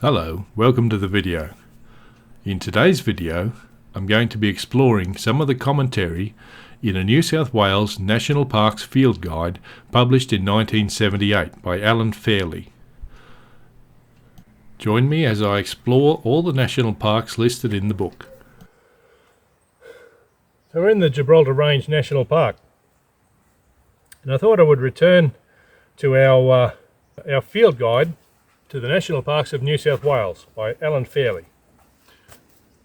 Hello, welcome to the video. In today's video, I'm going to be exploring some of the commentary in a New South Wales National Parks Field Guide published in 1978 by Alan Fairley. Join me as I explore all the national parks listed in the book. So we're in the Gibraltar Ranges National Park, and I thought I would return to our field guide to the National Parks of New South Wales by Alan Fairley.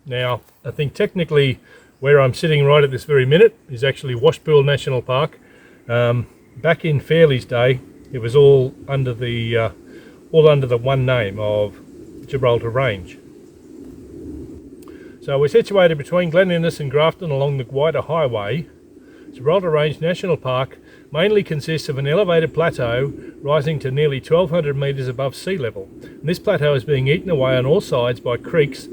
Now, I think technically where I'm sitting right at this very minute is actually Washpool National Park. Back in Fairley's day, it was all under the one name of Gibraltar Range. So we're situated between Glen Innes and Grafton along the wider highway. Gibraltar Ranges National Park mainly consists of an elevated plateau rising to nearly 1,200 metres above sea level. And this plateau is being eaten away on all sides by creeks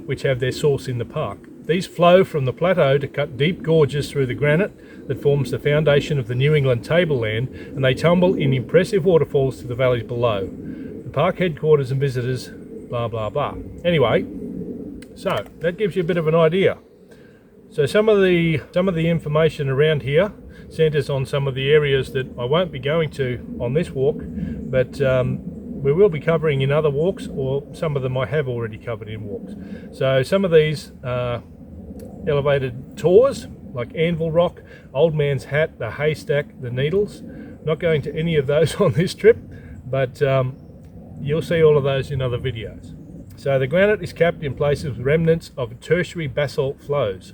which have their source in the park. These flow from the plateau to cut deep gorges through the granite that forms the foundation of the New England tableland, and they tumble in impressive waterfalls to the valleys below. The park headquarters and visitors, blah blah blah. Anyway, so that gives you a bit of an idea. So some of the information around here centres on some of the areas that I won't be going to on this walk, but we will be covering in other walks, or some of them I have already covered in walks. So some of these elevated tours, like Anvil Rock, Old Man's Hat, the Haystack, the Needles. Not going to any of those on this trip, but you'll see all of those in other videos. So the granite is capped in places with remnants of tertiary basalt flows,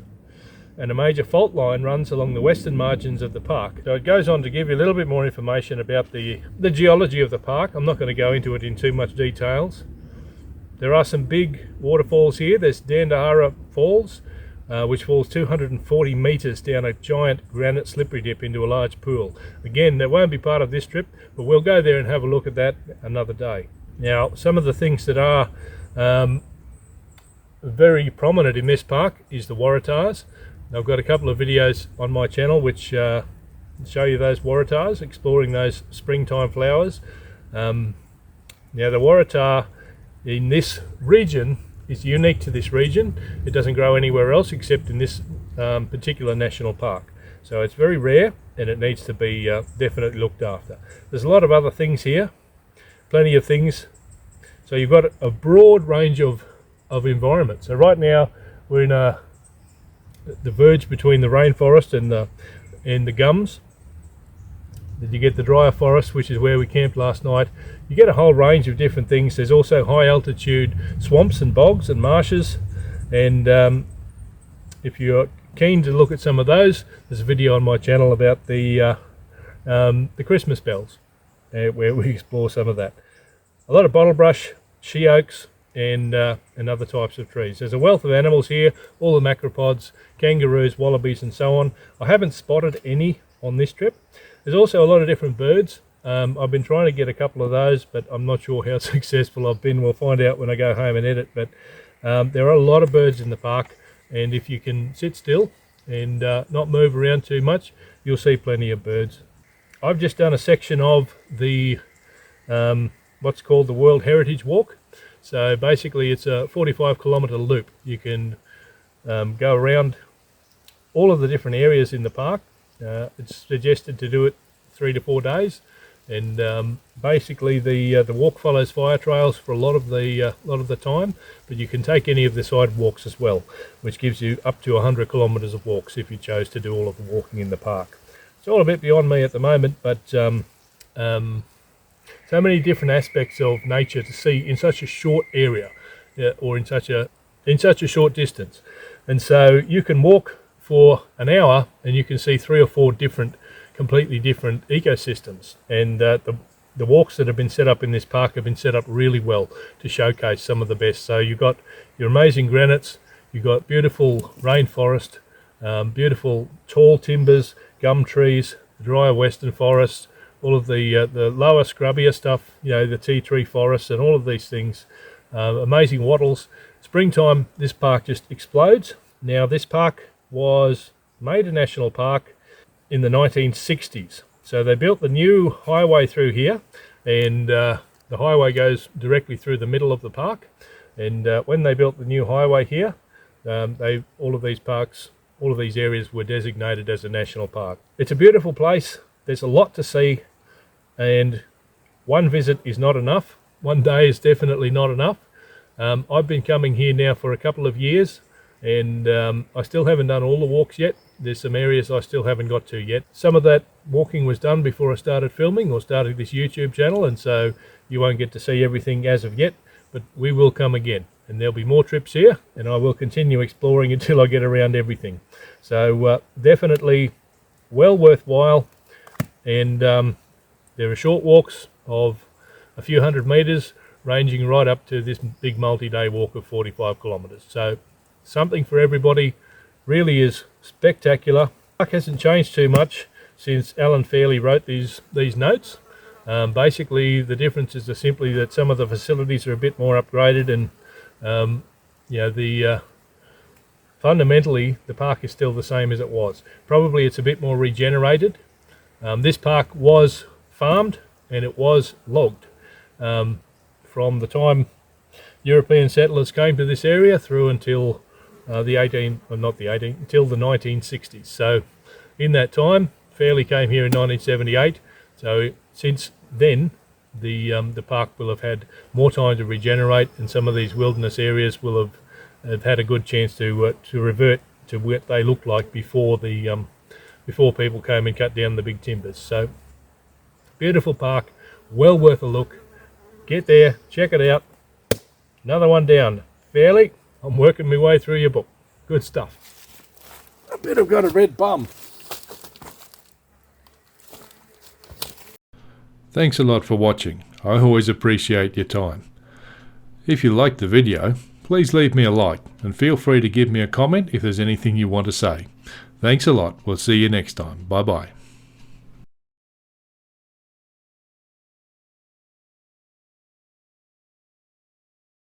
and a major fault line runs along the western margins of the park. So it goes on to give you a little bit more information about the geology of the park. I'm not going to go into it in too much details. There are some big waterfalls here. There's Dandahara Falls, which falls 240 metres down a giant granite slippery dip into a large pool. Again, that won't be part of this trip, but we'll go there and have a look at that another day. Now, some of the things that are very prominent in this park is the waratahs. I've got a couple of videos on my channel which show you those waratahs, exploring those springtime flowers. Now the waratah in this region is unique to this region. It doesn't grow anywhere else except in this particular national park. So it's very rare and it needs to be definitely looked after. There's a lot of other things here, plenty of things. So you've got a broad range of environments. So right now we're in the verge between the rainforest and the gums. Then you get the drier forest, which is where we camped last night. You get a whole range of different things. There's also high altitude swamps and bogs and marshes, and if you're keen to look at some of those, there's a video on my channel about the Christmas bells, where we explore some of that. A lot of bottlebrush, she oaks, and other types of trees. There's a wealth of animals here, all the macropods, kangaroos, wallabies and so on. I haven't spotted any on this trip. There's also a lot of different birds. I've been trying to get a couple of those, but I'm not sure how successful I've been. We'll find out when I go home and edit. But there are a lot of birds in the park, and if you can sit still and not move around too much, you'll see plenty of birds. I've just done a section of the what's called the World Heritage Walk. So basically it's a 45-kilometre loop. You can go around all of the different areas in the park. It's suggested to do it 3 to 4 days, and basically the walk follows fire trails for a lot of the time, but you can take any of the side walks as well, which gives you up to 100 kilometres of walks if you chose to do all of the walking in the park. It's all a bit beyond me at the moment, but so many different aspects of nature to see in such a short area, or in such a short distance. And so you can walk for an hour and you can see 3 or 4 completely different ecosystems. And the walks that have been set up in this park have been set up really well to showcase some of the best. So you've got your amazing granites, you've got beautiful rainforest, beautiful tall timbers, gum trees, the drier western forests, all of the lower scrubbier stuff, the tea tree forests and all of these things. Amazing wattles. Springtime, this park just explodes. Now this park was made a national park in the 1960s. So they built the new highway through here, and the highway goes directly through the middle of the park, and when they built the new highway here, all of these areas were designated as a national park. It's a beautiful place. There's a lot to see, and one visit is not enough. One day is definitely not enough. I've been coming here now for a couple of years, and I still haven't done all the walks yet. There's some areas I still haven't got to yet. Some of that walking was done before I started filming or started this YouTube channel, and so you won't get to see everything as of yet, but we will come again, and there'll be more trips here, and I will continue exploring until I get around everything. So definitely well worthwhile, and there are short walks of a few hundred meters ranging right up to this big multi-day walk of 45 kilometers. So something for everybody. Really is spectacular. The park hasn't changed too much since Alan Fairley wrote these notes. Basically the differences are simply that some of the facilities are a bit more upgraded, and fundamentally the park is still the same as it was. Probably it's a bit more regenerated. This park was farmed and it was logged from the time European settlers came to this area through until until the 1960s. So in that time, Fairley came here in 1978. So since then, the park will have had more time to regenerate, and some of these wilderness areas will have had a good chance to revert to what they looked like before people came and cut down the big timbers. So beautiful park, well worth a look. Get there, check it out. Another one down. Fairley, I'm working my way through your book. Good stuff. I bet I've got a red bum. Thanks a lot for watching. I always appreciate your time. If you liked the video, please leave me a like and feel free to give me a comment if there's anything you want to say. Thanks a lot. We'll see you next time. Bye bye.